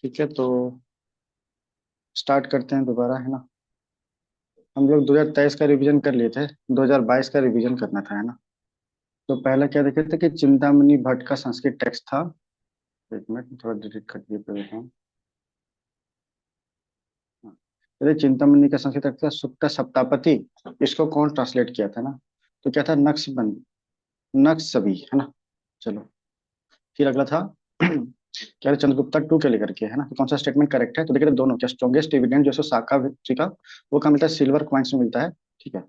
ठीक है, तो स्टार्ट करते हैं दोबारा, है ना। हम लोग 2023 का रिवीजन कर लिए थे। 2022 का रिवीजन करना था, है ना। तो पहला क्या देखे थे कि चिंतामणि भट्ट का संस्कृत टेक्स्ट था। एक मिनट, थोड़ा डिलीट कर दिए पे देता हूँ। हाँ। ये चिंतामणि का संस्कृत टेक्स्ट था सुक्ता सप्तापति। इसको कौन ट्रांसलेट किया था ना। तो क्या था, नक्शबंद, नक्शबी, है ना। चलो, फिर अगला था क्या था, चंद्रगुप्ता टू के लेकर के, है ना। तो कौन सा स्टेटमेंट करेक्ट है, तो देखिए दोनों, क्या स्ट्रॉन्गेस्ट एविडेंस जो है सो शाखा जी का, वो कहाँ मिलता है, सिल्वर कॉइन्स में मिलता है। ठीक है,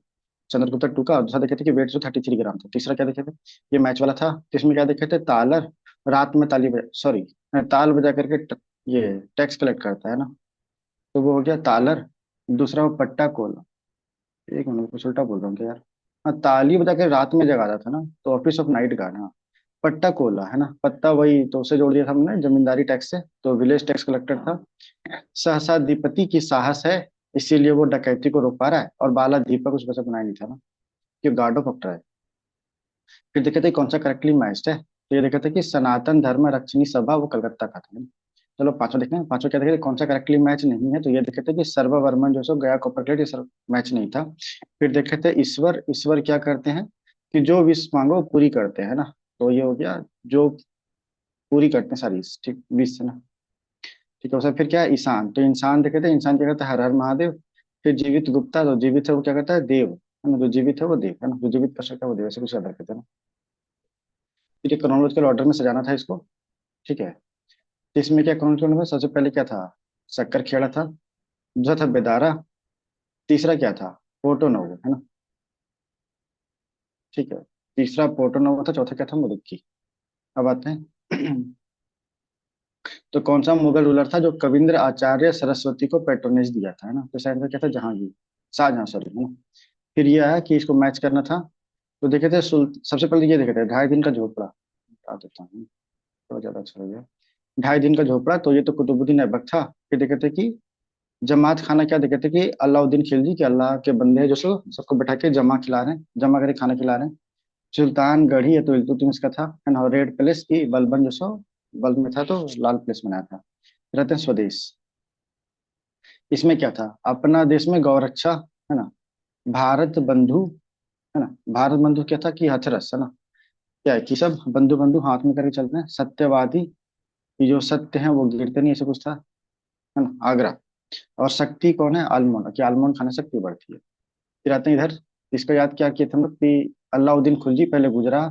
चंद्रगुप्ता टू का। और दूसरा देखे थे कि वेट जो 33 ग्राम था। तीसरा क्या देखे थे, ये मैच वाला था। तो इसमें क्या देखे थे, तालर रात में ताली बजा, सॉरी, ताल बजा करके ये टैक्स कलेक्ट करता है ना। तो वो हो गया तालर। दूसरा वो पट्टा कोल। एक मिनट, कुछ उल्टा बोल रहा हूँ क्या यार। हाँ, ताली बजा के रात में जगाता था ना, तो ऑफिस ऑफ नाइट गार्ड। हाँ, पट्टा कोला, है ना। पत्ता वही, तो उसे जोड़ दिया था हमने जमींदारी टैक्स से, तो विलेज टैक्स कलेक्टर था। सहसा दीपति की साहस है, इसीलिए वो डकैती को रोक पा रहा है। और बाला दीपक उस वजह बनाया नहीं था ना, कि गार्डो पकड़ा है। फिर देखे थे कौन सा करेक्टली मैच्ड है, तो ये देखे थे कि सनातन धर्म रक्षणी सभा, वो कलकत्ता का था। चलो पांचवा देखते हैं। पांचवा क्या देखे थे, कौन सा करेक्टली मैच नहीं है, तो ये देखे थे कि सर्ववर्मन जो सो गया कॉपर प्लेट, ये सर मैच नहीं था। फिर देखे थे ईश्वर, ईश्वर क्या करते हैं, कि जो विश मांगो वो पूरी करते हैं ना। तो ये हो गया, जो पूरी करते हैं सारी, ठीक, विश, है ना। ठीक है, उसका फिर क्या है, ईशान। तो इंसान देखे थे, इंसान क्या करता है, हर हर महादेव। फिर जीवित गुप्ता, तो जीवित है वो क्या करता है, देव, है ना। जो जीवित है वो देव, है ना। जो जीवित कर सकता है वो देव, ऐसे कुछ याद रखते थे ना। ठीक है, क्रोनोलॉजिकल ऑर्डर में सजाना था इसको। ठीक है, तो इसमें क्या, क्रोनोलॉजिकल ऑर्डर में सबसे पहले क्या था, शक्कर खेड़ा था। दूसरा था बेदारा। तीसरा क्या था, पोर्टो नोवो, है ना। ठीक है, तीसरा पोर्टो नोवो था। चौथा क्या था, मुरुक्की। अब आते हैं तो कौन सा मुगल रूलर था जो कविंद्र आचार्य सरस्वती को पेट्रोनेज दिया था, है ना। तो इसका आंसर क्या था, जहांगीर, शाहजहां, सॉरी, है ना। फिर ये आया कि इसको मैच करना था। तो देखे थे सबसे पहले ये देखे थे, 2.5 दिन का झोपड़ा, बता देता हूँ, थोड़ा ज्यादा अच्छा हो गया। 2.5 दिन का झोपड़ा, तो ये तो कुतुबुद्दीन ऐबक था। फिर देखे थे कि जमात खाना, क्या देखे थे कि अलाउद्दीन खिलजी, के अल्लाह के बंदे हैं जो सो सबको बैठा के जमा खिला रहे हैं, जमा करके खाना खिला रहे हैं। सुल्तान गढ़ी है, तो इल्तुतमिश का था, है ना। रेड पैलेस की बलबन जो सो बल्ब में था, तो लाल पैलेस बनाया था। रहते हैं स्वदेश। इसमें क्या था, अपना देश में गौरक्षा, है ना। भारत बंधु, है ना। भारत बंधु क्या था, कि हथरस, है ना। क्या है कि सब बंधु बंधु हाथ में करके चलते हैं। सत्यवादी, कि जो सत्य है वो गिरते नहीं, ऐसे कुछ था, है ना। आगरा। और शक्ति कौन है, आलमोन, कि आलमोन खाने से शक्ति बढ़ती है। फिर आते हैं इधर, इसका याद क्या किए थे हम लोग, कि अलाउद्दीन खिलजी पहले गुजरा,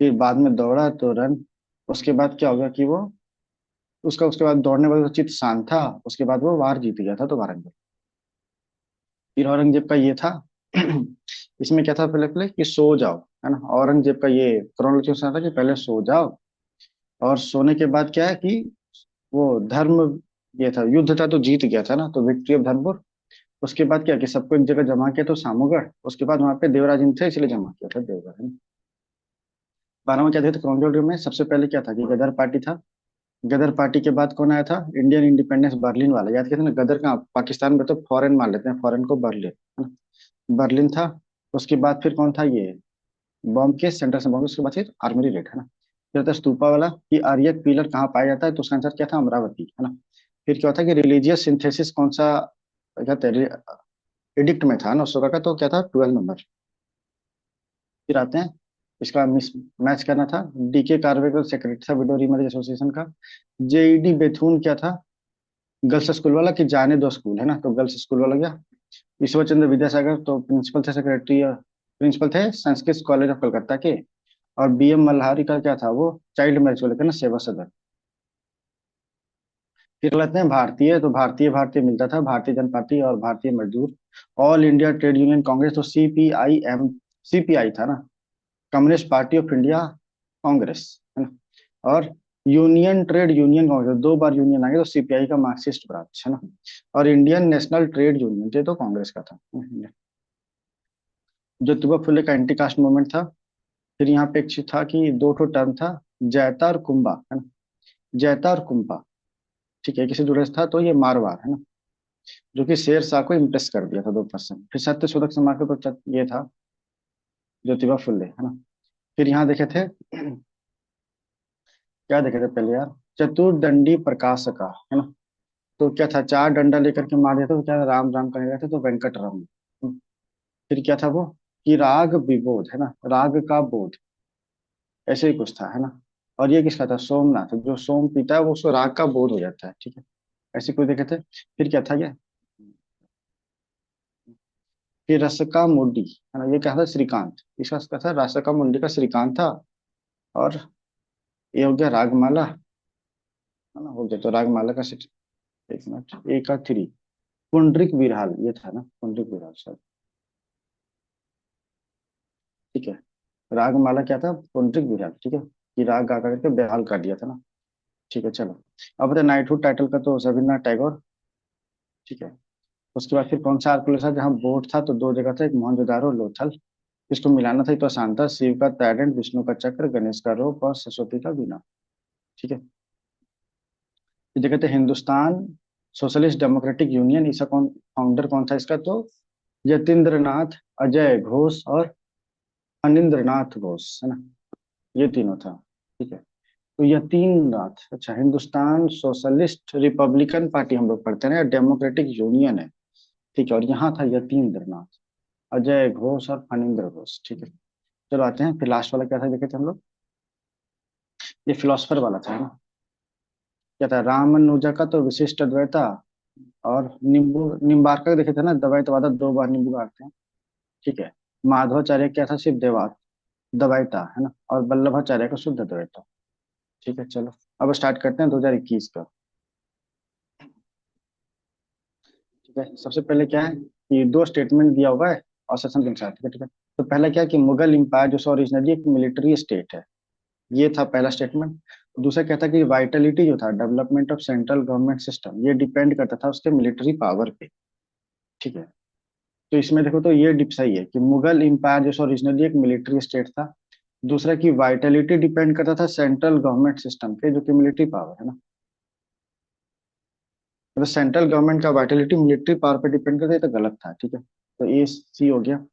फिर बाद में दौड़ा तो रन। उसके बाद क्या होगा कि वो, उसका उसके बाद दौड़ने वाला चित्त शांत था। उसके बाद वो वार जीत गया था, तो वारंगल। फिर औरंगजेब का ये था इसमें क्या था, पहले पहले कि सो जाओ, है ना। औरंगजेब का ये क्रोनोलॉजी था कि पहले सो जाओ। और सोने के बाद क्या है कि वो धर्म, ये था, युद्ध था तो जीत गया था ना, तो विक्ट्री ऑफ धर्मपुर। उसके बाद क्या कि सबको एक जगह जमा किया, तो सामूगढ़। उसके बाद वहां पे देवराज इन थे, इसलिए जमा किया था देवगढ़, है ना। 12वां क्या था, तो क्रोनोलॉजी में सबसे पहले क्या था, कि गदर पार्टी था। गदर पार्टी के बाद कौन आया था, इंडियन इंडिपेंडेंस बर्लिन वाला। याद किया था ना, गदर कहाँ, पाकिस्तान में तो फॉरेन मान लेते हैं, फॉरेन को बर्लिन, है ना। बर्लिन था। उसके बाद फिर कौन था, ये बॉम्ब के सेंटर से बॉम्ब, उसके बाद फिर आर्मी रेड, है ना। फिर था स्तूपा वाला, कि आर्यक पिलर कहाँ पाया जाता है, तो उसका आंसर क्या था, अमरावती, है ना। फिर क्या होता है कि रिलीजियस सिंथेसिस कौन सा, क्या एडिक्ट में था ना, उसका का, तो क्या था, 12 नंबर। फिर आते हैं, इसका मिस मैच करना था। डीके कार्वेकर सेक्रेटरी था विडो रीमैरिज एसोसिएशन का। जेईडी बेथुन क्या था, गर्ल्स स्कूल वाला, कि जाने दो स्कूल, है ना, तो गर्ल्स स्कूल वाला गया। ईश्वर चंद्र विद्यासागर तो प्रिंसिपल थे, सेक्रेटरी, प्रिंसिपल थे संस्कृत कॉलेज ऑफ कलकत्ता के। और बीएम मल्हारी का क्या था, वो चाइल्ड मैरिज को लेकर ना, सेवा सदन। फिर लेते हैं भारतीय, तो भारतीय भारतीय मिलता था, भारतीय जनता पार्टी और भारतीय मजदूर। All India trade union Congress, तो सीपीआई था ना, communist party of India Congress, है ना। और यूनियन ट्रेड यूनियन कांग्रेस, 2 बार यूनियन आ गया, तो सीपीआई का मार्क्सिस्ट ब्रांच, है ना। और इंडियन नेशनल ट्रेड यूनियन, ये तो कांग्रेस का था। ज्योतिबा फुले का एंटी कास्ट मूवमेंट था। फिर यहाँ पे एक चीज था कि दो ठो टर्म था, जैता और कुंभा, है ना। जैता और कुंभा, ठीक है, किसी जुड़े था, तो ये मारवाड़, है ना। जो कि शेर शाह को इम्प्रेस कर दिया था 2%। फिर सत्य शोधक समाज के, तो ये था ज्योतिबा फुले, है ना। फिर यहाँ देखे थे क्या देखे थे पहले यार? चतुर्दंडी प्रकाश का, है ना? तो क्या था, चार डंडा लेकर के मार दिया, तो क्या राम राम कहे गए थे, तो वेंकट राम। फिर क्या था वो, कि राग विबोध, है ना, राग का बोध, ऐसे ही कुछ था, है ना? और ये किसका था, सोमनाथ, जो सोम पीता है वो उसको राग का बोध हो जाता है, ठीक है। ऐसे कोई देखे थे। फिर क्या था ये, फिर रसका मुंडी, है ना, ये क्या था, श्रीकांत। इसका क्या था, रसका मुंडी का श्रीकांत था। और ये हो गया रागमाला, है ना, हो गया तो रागमाला का एक मिनट, एक का थ्री, पुंडरिक विरहाल, ये था ना, पुंडरिक विरहाल सर। ठीक है, रागमाला क्या था, पुंडरिक विरहाल, ठीक है। कि राग गा करके बेहाल कर दिया था ना। ठीक है चलो। अब बता, नाइटहुड टाइटल का तो रविन्द्रनाथ टैगोर। ठीक है। उसके बाद फिर कौन सा आर्कुलस था जहाँ बोट था, तो दो जगह था, एक मोहनजोदारो और लोथल। इसको मिलाना था, तो आसान था, शिव का ट्राइडेंट, विष्णु का चक्र, गणेश का रोप और सरस्वती का वीणा। ठीक है। ये जगह थे हिंदुस्तान सोशलिस्ट डेमोक्रेटिक यूनियन, इसका कौन फाउंडर कौन था इसका, तो यतीन्द्र नाथ, अजय घोष और अनिंद्रनाथ घोष, है ना। ये तीनों था। ठीक है। तो यतीन्द्र नाथ, अच्छा, हिंदुस्तान सोशलिस्ट रिपब्लिकन पार्टी हम लोग पढ़ते हैं, डेमोक्रेटिक यूनियन है। ठीक है, और यहाँ था यतीन्द्र नाथ, अजय घोष और फणींद्र घोष। ठीक है। चलो आते हैं, फिर लास्ट वाला क्या था देखे थे हम लोग, ये फिलोसफर वाला था, है ना। क्या था, रामानुजा का तो विशिष्ट अद्वैता, और निम्बार्कर देखे थे ना, द्वैतवाद, दो बार नींबू गाड़ते हैं। ठीक है। माधवाचार्य क्या था, शिव देवा द्वैता, है ना, और वल्लभाचार्य का शुद्ध द्वैता। ठीक है चलो। अब स्टार्ट करते हैं 2021 का। ठीक है, सबसे पहले क्या है कि दो स्टेटमेंट दिया हुआ है और सेशन के अनुसार, ठीक है, ठीक है। तो पहला क्या है कि मुगल एम्पायर जो ओरिजिनली एक मिलिट्री स्टेट है, ये था पहला स्टेटमेंट। दूसरा क्या था कि वाइटलिटी जो था, development of central government system, ये डिपेंड करता था उसके मिलिट्री पावर पे। ठीक है। तो इसमें देखो तो ये डिप सही है कि मुगल एम्पायर जो ओरिजिनली एक मिलिट्री स्टेट था। दूसरा की वाइटलिटी डिपेंड करता था सेंट्रल गवर्नमेंट सिस्टम पे, जो कि मिलिट्री पावर है ना। तो सेंट्रल गवर्नमेंट का वाइटलिटी मिलिट्री पावर पे डिपेंड करता है, तो गलत था, ठीक है। तो ये सी हो गया।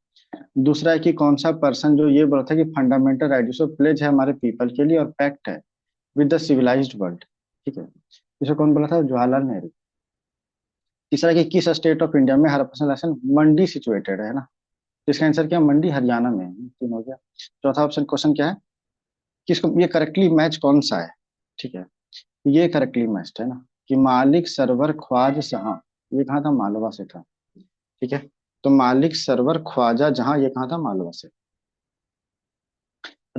दूसरा है कि कौन सा पर्सन जो ये बोला था कि फंडामेंटल राइट्स ऑफ प्लेज है हमारे पीपल के लिए और पैक्ट है विद द सिविलाइज्ड वर्ल्ड। ठीक है। इसे कौन बोला था, जवाहरलाल नेहरू। तीसरा कि किस स्टेट ऑफ इंडिया में हड़प्पन सिविलाइजेशन मंडी सिचुएटेड है ना। तो इसका आंसर क्या है? मंडी हरियाणा में है। तीन हो गया। चौथा ऑप्शन क्वेश्चन क्या है, किसको ये करेक्टली मैच कौन सा है। ठीक है। ये करेक्टली मैच्ड है ना, कि मालिक सरवर ख्वाज जहां, ये कहाँ था, मालवा से था। ठीक है। तो मालिक सरवर ख्वाजा जहां, ये कहाँ था, मालवा से।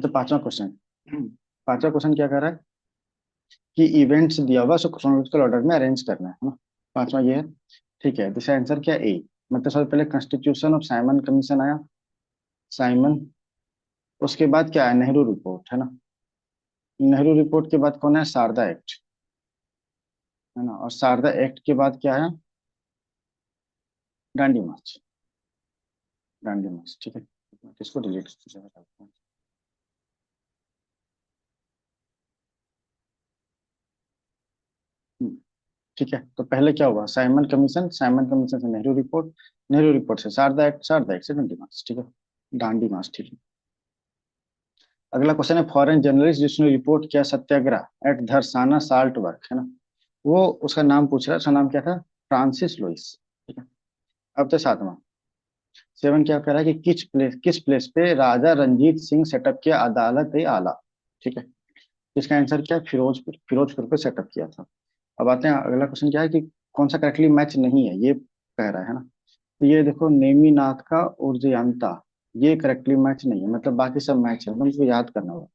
तो पांचवा क्वेश्चन, पांचवा क्वेश्चन क्या कर रहा है कि इवेंट्स दिया हुआ उसको क्रोनोलॉजिकल ऑर्डर में अरेंज करना है ना। पांचवा ये है। ठीक है, तो इसका आंसर क्या है, ए। मतलब सबसे पहले कॉन्स्टिट्यूशन ऑफ साइमन कमीशन आया, साइमन। उसके बाद क्या है, नेहरू रिपोर्ट, है ना। नेहरू रिपोर्ट के बाद कौन है, शारदा एक्ट, है ना। और शारदा एक्ट के बाद क्या है, डांडी मार्च, डांडी मार्च। ठीक है। इसको डिलीट, ठीक है। तो पहले क्या हुआ, साइमन कमीशन, साइमन कमीशन से नेहरू रिपोर्ट, नेहरू रिपोर्ट से शारदा एक्ट, शारदा एक्ट से डांडी मार्च। ठीक है, डांडी मार्च, ठीक है। अगला क्वेश्चन है, फॉरेन जर्नलिस्ट जिसने रिपोर्ट किया सत्याग्रह एट धरसाना साल्ट वर्क, है ना, वो उसका नाम पूछ रहा है, उसका नाम क्या था, फ्रांसिस लुइस। ठीक है। अब तो सातवां, सेवन क्या कह रहा है कि किस प्लेस पे राजा रंजीत सिंह सेटअप किया अदालत ए आला। ठीक है। इसका आंसर क्या है, फिरोजपुर, फिरोजपुर पे सेटअप किया था। अब आते हैं, अगला क्वेश्चन क्या है कि कौन सा करेक्टली मैच नहीं है, ये कह रहा है ना। तो ये देखो, नेमिनाथ का उर्जयंता, ये करेक्टली मैच नहीं है, मतलब बाकी सब मैच है, तुमको याद करना होगा।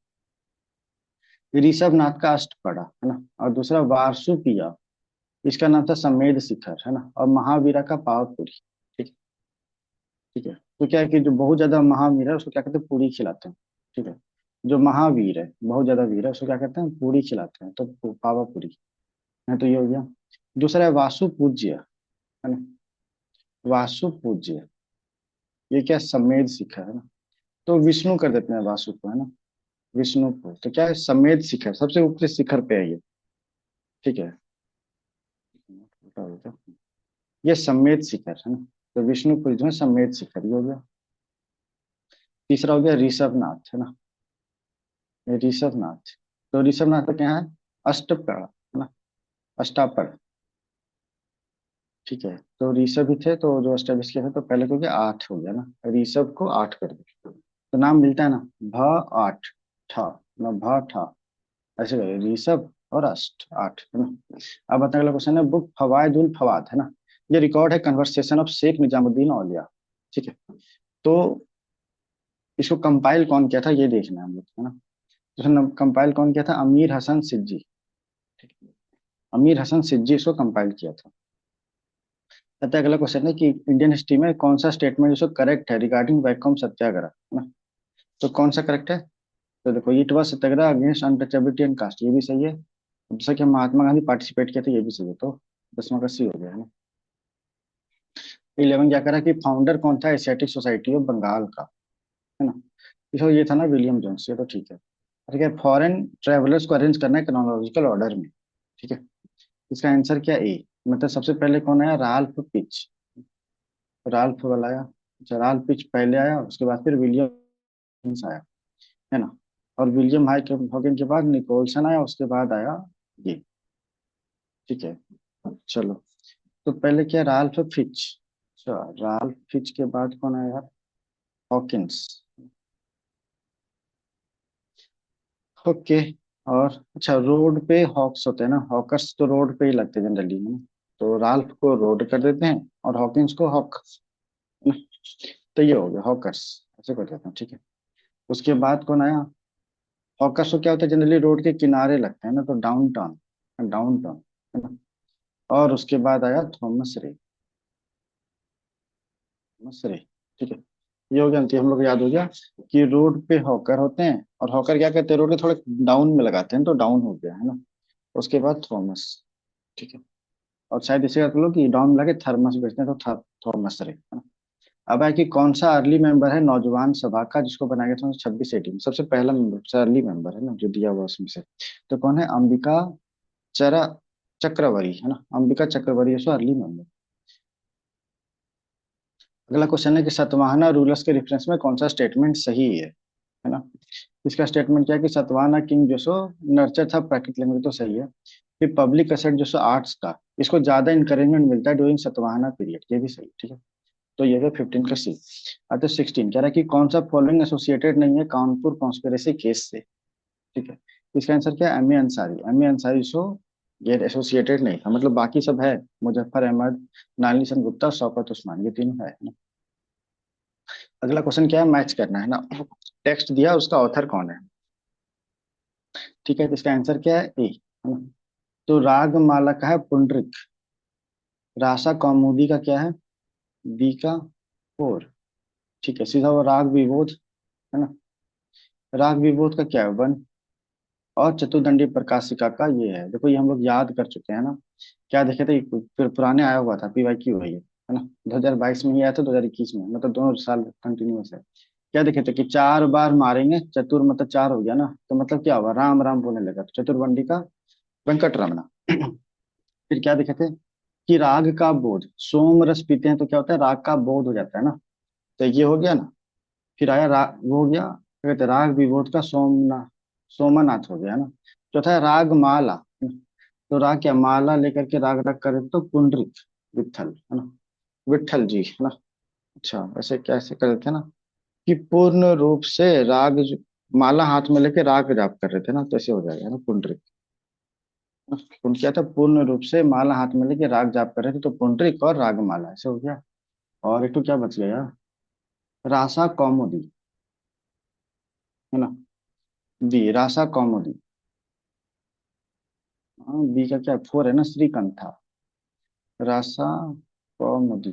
ऋषभ नाथ का अष्टपदा, है ना। और दूसरा वारसुपिया, इसका नाम था समेध शिखर, है ना। और महावीरा का पावपुरी। ठीक, ठीक है। तो क्या है कि जो बहुत ज्यादा महावीर है उसको क्या कहते हैं, पूरी खिलाते हैं। ठीक है। जो महावीर है, बहुत ज्यादा वीर है, उसको क्या कहते हैं, पूरी खिलाते हैं, तो पावा पूरी है। तो ये हो गया। दूसरा है वासु पूज्य, है ना, वासु पूज्य, ये क्या है? समेध शिखर, है ना। तो विष्णु कर देते हैं वासु को, है ना, विष्णु को। तो क्या है, समेध शिखर सबसे ऊपरी शिखर पे है ये। ठीक है। ये समेत शिखर, है ना। तो विष्णुपुर जो है समेत शिखर, ये हो गया। तीसरा हो गया ऋषभनाथ, है ना, ये ऋषभनाथ, तो ऋषभ नाटक क्या है? अष्टपद है ना, अष्टापद। ठीक है, तो ऋषभ ही थे तो जो एस्टेब्लिश किया था, तो पहले को क्या, आठ हो गया ना, ऋषभ को आठ कर दे तो नाम मिलता है ना, भ आठ ठा, ना भ ठा, ऐसे करें ऋषभ और अष्ट आठ है ना। अब बताने अगला क्वेश्चन है, बुक फवायदुल फवाद है ना, ये रिकॉर्ड है कन्वर्सेशन ऑफ शेख निजामुद्दीन औलिया। ठीक है, तो इसको कंपाइल कौन किया था ये देखना है हम लोग, है ना। तो कंपाइल कौन किया था? अमीर हसन सिद्दी। ठीक है? अमीर हसन सिद्दी इसको कंपाइल किया था। कहता है अगला क्वेश्चन है कि इंडियन हिस्ट्री में कौन सा स्टेटमेंट जो करेक्ट है रिगार्डिंग वैकोम सत्याग्रह, है ना। तो कौन सा करेक्ट है? तो देखो, it was Satyagraha against untouchability and caste, ये भी सही है। जैसा कि महात्मा गांधी पार्टिसिपेट किए थे, ये भी सही है। तो 10वां का सी हो गया है ना। 11 क्या करा कि फाउंडर कौन था एशियाटिक सोसाइटी ऑफ बंगाल का, है ना। तो ये था ना विलियम जोन्स, ये तो ठीक है। ठीक है, फॉरेन ट्रेवलर्स को अरेंज करना है क्रोनोलॉजिकल ऑर्डर में। ठीक है, इसका आंसर क्या, ए। मतलब सबसे पहले कौन आया? Ralph pitch. राल्फ वाला आया। अच्छा, राल्फ पिच पहले आया, उसके बाद फिर विलियम आया, है ना। और विलियम हॉकिंस के बाद निकोलसन आया, उसके बाद आया ये। ठीक है, चलो। तो पहले क्या, राल्फ फिच। अच्छा, राल्फ फिच के बाद कौन आया यार? हॉकिंस। ओके। और अच्छा, रोड पे हॉक्स होते हैं ना, हॉकर्स तो रोड पे ही लगते हैं जनरली, है ना। तो राल्फ को रोड कर देते हैं और हॉकिंस को हॉक, है ना? तो ये हो गया हॉकर्स, ऐसे कर देते हैं। ठीक है, उसके बाद कौन आया? हॉकर्स को क्या होता है, जनरली रोड के किनारे लगते हैं ना, तो डाउन टाउन, डाउन टाउन, है ना। और उसके बाद आया थॉमस रे। थॉमस रे। ठीक है, ये हो गया अंतिम, हम लोग को याद हो गया कि रोड पे हॉकर होते हैं और हॉकर क्या करते हैं, रोड के थोड़े डाउन में लगाते हैं, तो डाउन हो गया, है ना। उसके बाद थॉमस। ठीक है, और शायद इसे कहते लोग कि डाउन लगे थर्मस बेचते हैं, तो थॉमस रे, है ना। अब है कि कौन सा अर्ली मेंबर है नौजवान सभा का, जिसको बनाया गया था 26 18, सबसे पहला मेंबर, सबसे अर्ली मेंबर है ना जो दिया हुआ उसमें से। तो कौन है? अंबिका चरा चक्रवर्ती, है ना, अंबिका चक्रवर्ती सो अर्ली मेंबर। अगला क्वेश्चन है कि सातवाहना रूलर्स के रेफरेंस में कौन सा स्टेटमेंट सही है ना। इसका स्टेटमेंट क्या है कि सातवाहना किंग जो सो नर्चर था प्राकृतिक लैंग्वेज, तो सही है। फिर पब्लिक असेट जो सो आर्ट्स का, इसको ज्यादा इंकरेजमेंट मिलता है ड्यूरिंग सातवाहना पीरियड, ये भी सही। ठीक है, तो ये है 15 का सी। तो 16 कह रहा है कि कौन सा फॉलोइंग एसोसिएटेड नहीं है कानपुर कॉन्स्पिरेसी केस से। ठीक है, इसका आंसर क्या है? M A Ansari. M A Ansari so ये एसोसिएटेड नहीं था, मतलब बाकी सब है, मुजफ्फर अहमद, नाली सन गुप्ता, शौकत उस्मान, ये तीनों है ना। अगला क्वेश्चन क्या है, मैच करना है ना। टेक्स्ट दिया, उसका ऑथर कौन है। ठीक है, तो इसका आंसर क्या है? ए, है ना। तो राग माला का है पुंडरिक। रासा कौमुदी का क्या है? बी का फोर। ठीक है, सीधा वो राग विबोध, है ना। राग विबोध का क्या है? वन। और चतुर्दंडी प्रकाशिका का ये है, देखो ये हम लोग याद कर चुके हैं ना। क्या देखे थे, फिर पुराने आया हुआ था, PYQ है ना। 2022 में ही आया था, 2021 में, मतलब दोनों साल कंटिन्यूस है। क्या देखे थे कि 4 बार मारेंगे, चतुर मतलब 4 हो गया ना, तो मतलब क्या हुआ, राम राम बोलने लगा, तो चतुर्वंडी का वेंकट रमना। फिर क्या देखे थे कि राग का बोध, सोम रस पीते हैं तो क्या होता है, राग का बोध हो जाता है ना। तो ये हो गया ना। फिर आया राग, वो हो गया क्या कहते हैं, राग विबोध का सोमनाथ हो गया ना। चौथा है राग माला। तो राग क्या, माला लेकर के राग रख कर तो पुंडरिक विठल, है ना, विठल जी, है ना। अच्छा, ऐसे कैसे कर देते हैं ना कि पूर्ण रूप से माला हाथ में लेके राग जाप कर रहे थे ना, तो ऐसे हो जाएगा ना पुंडरिक। क्या था, पूर्ण रूप से माला हाथ में लेके राग जाप कर रहे थे, तो पुंडरिक और राग माला, ऐसे हो गया। और एक तो क्या बच गया, रासा कौमुदी, है ना। बी रासा कौमुदी। हाँ, बी का क्या, फोर है ना, श्रीकंठा। रासा कौमुदी,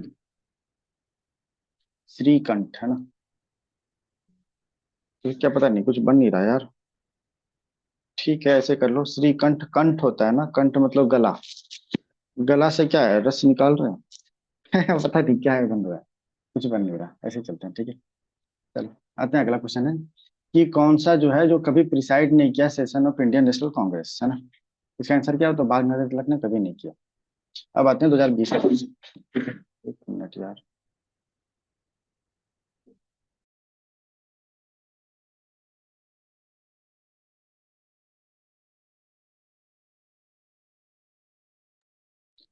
श्रीकंठ, है ना। तो क्या पता नहीं, कुछ बन नहीं रहा यार। ठीक है, ऐसे कर लो, श्रीकंठ, कंठ होता है ना, कंठ मतलब गला। गला से क्या है, रस निकाल रहे हैं। पता नहीं क्या है बन रहा है, कुछ बन नहीं रहा, ऐसे चलते हैं। ठीक है, चलो आते हैं, अगला क्वेश्चन है कि कौन सा जो है जो कभी प्रिसाइड नहीं किया session of Indian national Congress, है ना। इसका आंसर क्या हो, तो बाल गंगाधर तिलक ने कभी नहीं किया। अब आते हैं 2020 का क्वेश्चन। ठीक है, एक मिनट यार।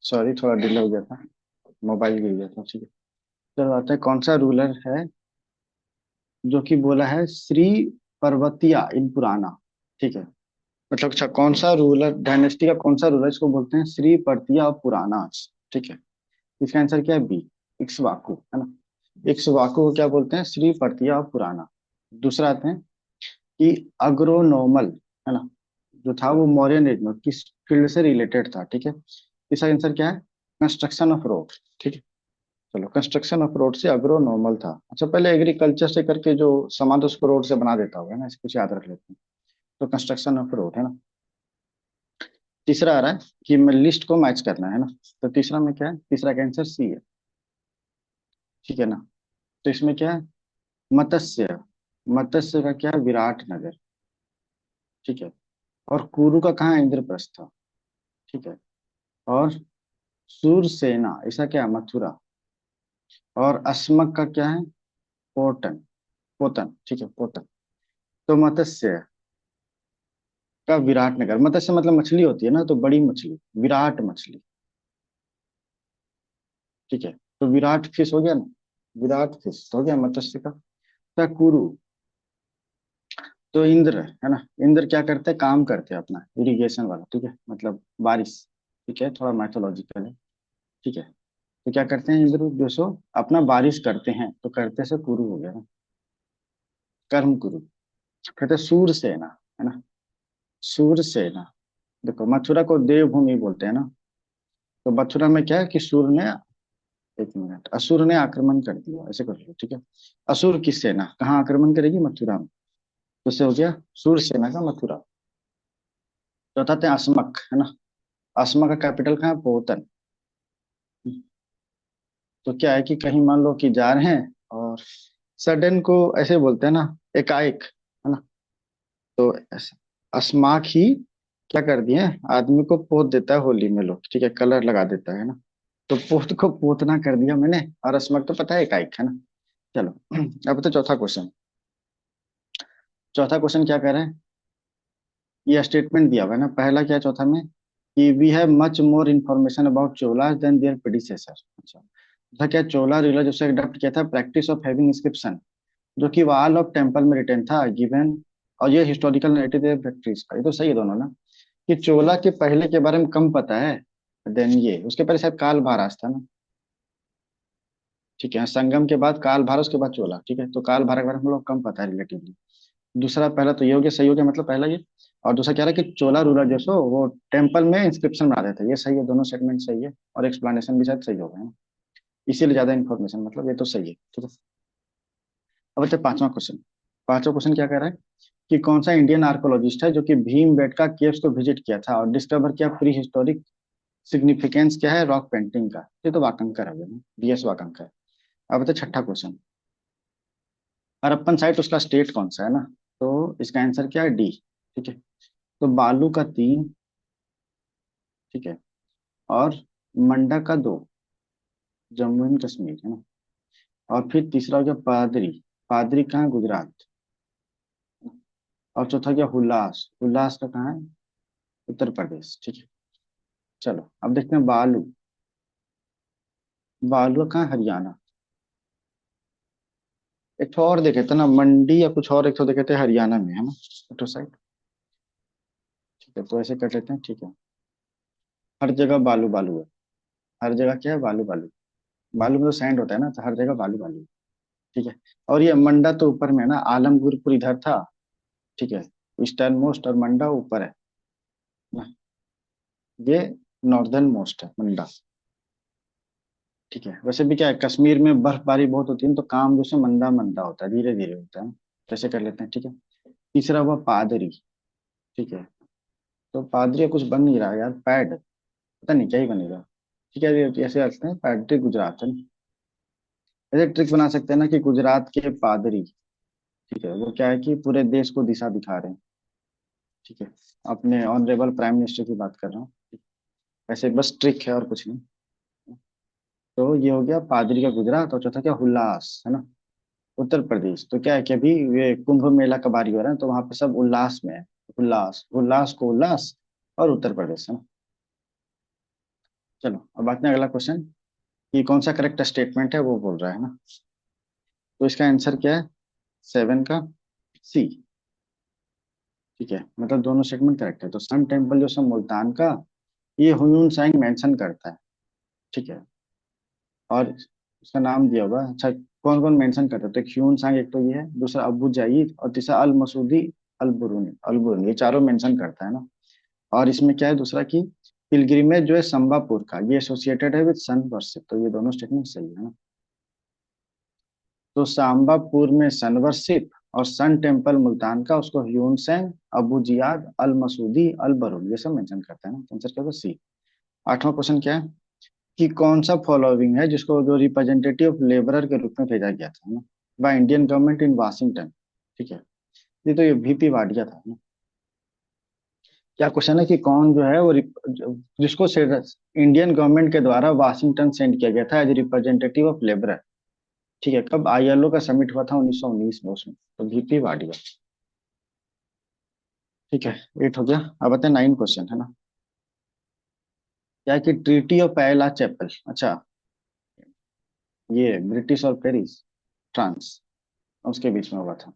सॉरी, थोड़ा डिले हो गया था, मोबाइल गिर गया था। ठीक है, चलो आता है, कौन सा रूलर है जो कि बोला है श्री पर्वतिया इन पुराना। ठीक है, मतलब अच्छा, कौन सा रूलर डायनेस्टी का कौन सा रूलर इसको बोलते हैं श्री पर्वतिया और पुराना। ठीक है, इसका आंसर क्या है? बी, इक्ष्वाकु, है ना। इक्ष्वाकु को क्या बोलते हैं? श्री पर्वतिया और पुराना। दूसरा आते हैं कि अग्रोनॉमल, है ना, जो था वो मौर्यन एज में किस फील्ड से रिलेटेड था? ठीक है, इसका आंसर क्या है? Construction of road. ठीक है, चलो, कंस्ट्रक्शन ऑफ रोड से अग्रोनॉर्मल था। अच्छा, पहले एग्रीकल्चर से करके जो सामान था उसको रोड से बना देता होगा ना, इसको कुछ याद रख लेते हैं। तो कंस्ट्रक्शन ऑफ रोड, है ना। तीसरा आ रहा है कि मैं लिस्ट को मैच करना है ना। तो तीसरा में क्या है? तीसरा का आंसर सी है। ठीक है ना। तो इसमें क्या है? मत्स्य। मत्स्य का क्या है? विराटनगर। ठीक है। और कुरु का कहाँ है? इंद्रप्रस्थ। ठीक है। और सूरसेना, ऐसा क्या है? मथुरा। और अस्मक का क्या है? पोर्टन। पोतन, ठीक है, पोतन। तो मत्स्य का विराटनगर, मत्स्य मतलब मछली होती है ना, तो बड़ी मछली, विराट मछली। ठीक है, तो विराट फिश हो गया ना, विराट फिश हो गया मत्स्य का। तो कुरु, तो इंद्र, है ना। इंद्र क्या करते हैं? काम करते हैं अपना इरिगेशन वाला। ठीक है, मतलब बारिश। ठीक है, थोड़ा मैथोलॉजिकल है। ठीक है, तो क्या करते हैं इंद्र जो सो? अपना बारिश करते हैं, तो करते से कुरु हो गया ना, कर्म कुरु। कहते हैं सूरसेना, है ना, सूरसेना। देखो, मथुरा को देवभूमि बोलते हैं ना। तो मथुरा में क्या है कि सूर्य ने, एक मिनट, असुर ने आक्रमण कर दिया, ऐसे कर लो। ठीक है, असुर की सेना कहाँ आक्रमण करेगी? मथुरा में। तो उससे हो गया सूर्य सेना का मथुरा। चौथा थे अस्मक, है ना। अस्मक का कैपिटल कहाँ है? पोतन। तो क्या है कि कहीं मान लो कि जा रहे हैं और सडन को ऐसे बोलते हैं ना, एकाएक, है ना। तो अस्माक ही क्या कर दिए, आदमी को पोत देता है होली में लोग। ठीक है, कलर लगा देता है ना। तो पोत को पोतना कर दिया मैंने, और अस्मक तो पता है एकाएक, है ना। चलो, अब तो चौथा क्वेश्चन। चौथा क्वेश्चन क्या कह रहे हैं? ये स्टेटमेंट दिया हुआ है ना, पहला क्या है चौथा में? कि we have much more information about Cholas than their predecessor. अच्छा, था क्या? चोला रूलर जो से अडॉप्ट किया था प्रैक्टिस ऑफ हैविंग इंस्क्रिप्शन, जो कि वॉल ऑफ टेम्पल में रिटेन था, गिवन। और ये हिस्टोरिकल नैरेटिव है फैक्ट्रीज का, ये तो सही है दोनों ना। कि चोला के पहले के बारे में कम पता है देन ये, उसके पहले शायद काल महाराज था ना। ठीक है, संगम के बाद काल भारत, उसके बाद चोला। ठीक है, तो काल भारत के बारे में हम लोग कम पता है रिलेटिवली। दूसरा, पहला तो ये हो गया, सही हो गया, मतलब पहला ये। और दूसरा क्या रहा कि चोला रूलर जो सो वो टेम्पल में इंस्क्रिप्शन बना देते, ये सही है, दोनों स्टेटमेंट सही है। और एक्सप्लेनेशन भी शायद सही होगा, है ना। इसीलिए ज्यादा इन्फॉर्मेशन, मतलब ये तो सही है। ठीक है, अब अच्छा, पांचवा क्वेश्चन। पांचवा क्वेश्चन क्या कह रहा है? कि कौन सा इंडियन आर्कोलॉजिस्ट है जो कि भीमबेटका केव्स को विजिट किया था और डिस्कवर किया प्री हिस्टोरिक सिग्निफिकेंस क्या है रॉक पेंटिंग का? ये तो वाकंकर है, बीएस वाकंकर। अब बताए छठा क्वेश्चन। हड़प्पन साइट उसका स्टेट कौन सा है ना? तो इसका आंसर क्या है? डी। ठीक है, तो बालू का तीन। ठीक है, और मंडा का दो, जम्मू एंड कश्मीर, है ना। और फिर तीसरा हो गया पादरी। पादरी कहाँ है? गुजरात। और चौथा गया हुल्लास। हुल्लास का कहाँ है? उत्तर प्रदेश। ठीक है, चलो अब देखते हैं बालू। बालू कहाँ है? हरियाणा। एक ठो और देखे थे ना, मंडी या कुछ और, एक ठो देखे थे हरियाणा में, है ना, एक ठो साइड। ठीक है, तो ऐसे कर लेते हैं। ठीक है, हर जगह बालू बालू है। हर जगह क्या है? बालू बालू। बालू में तो सैंड होता है ना, तो हर जगह बालू बालू है। ठीक है, और ये मंडा तो ऊपर में है ना, आलमगीरपुर इधर था। ठीक है, ईस्टर्न मोस्ट, और मंडा ऊपर है ना, ये नॉर्दर्न मोस्ट है मंडा। ठीक है, वैसे भी क्या है, कश्मीर में बर्फबारी बहुत होती है ना, तो काम जो से मंदा मंदा होता है, धीरे धीरे होता है। कैसे कर लेते हैं? ठीक है, तीसरा हुआ पादरी। ठीक है, तो पादरी कुछ बन नहीं रहा यार, पैड, पता नहीं क्या ही बनेगा। ठीक है, ये ऐसे रखते हैं, पैड्रिक गुजरात है ना। ऐसे ट्रिक बना सकते हैं ना कि गुजरात के पादरी, ठीक है, वो क्या है कि पूरे देश को दिशा दिखा रहे हैं। ठीक है, अपने ऑनरेबल प्राइम मिनिस्टर की बात कर रहा हूँ। ऐसे बस ट्रिक है और कुछ नहीं। तो ये हो गया पादरी का गुजरात, और चौथा क्या? उल्लास, है ना, उत्तर प्रदेश। तो क्या है कि अभी ये कुंभ मेला का बारी हो रहा है, तो वहां पे सब उल्लास में है। उल्लास, उल्लास को उल्लास, और उत्तर प्रदेश, है ना। चलो अब आते हैं अगला क्वेश्चन, कि कौन सा करेक्ट स्टेटमेंट है वो बोल रहा है ना। तो इसका आंसर क्या है, 7 का सी। ठीक है, मतलब दोनों स्टेटमेंट करेक्ट है। तो सन टेम्पल जो सब मुल्तान का, ये हुयून सांग मेंशन करता है। ठीक है, और उसका नाम दिया हुआ है। अच्छा, कौन कौन मेंशन करता है, तो ह्यून सांग एक तो ये है, दूसरा अबू जाइद, और तीसरा अल मसूदी अल बुरूनी, ये चारों मेंशन करता है ना। और इसमें क्या है दूसरा, की पिलग्रिमेज जो है संबापुर का, ये एसोसिएटेड है विद सन वर्शिप। तो ये दोनों स्टेटमेंट सही है ना। तो सांबापुर में सन वर्शिप, और सन टेम्पल मुल्तान का, उसको ह्यून सेंग, अबू जियाद, अल मसूदी, अल बरून, ये सब मेंशन करता है ना। आंसर क्या होगा, सी। आठवां क्वेश्चन क्या है, कि कौन सा फॉलोइंग है जिसको जो रिप्रेजेंटेटिव ऑफ लेबरर के रूप में भेजा गया था ना, by Indian government in Washington. ठीक है, ये तो ये VP वाडिया था ना। क्या क्वेश्चन है कि कौन जो है वो जिसको इंडियन गवर्नमेंट के द्वारा वाशिंगटन सेंड किया गया था एज रिप्रेजेंटेटिव ऑफ लेबरर। ठीक है, कब ILO का समिट हुआ था, 1919 में, उसमें तो VP वाडिया। ठीक है, 8 हो गया। अब आते हैं 9 क्वेश्चन है ना। क्या है कि ट्रीटी ऑफ पहला चैपल, अच्छा, ये ब्रिटिश और पेरिस, फ्रांस, उसके बीच में हुआ था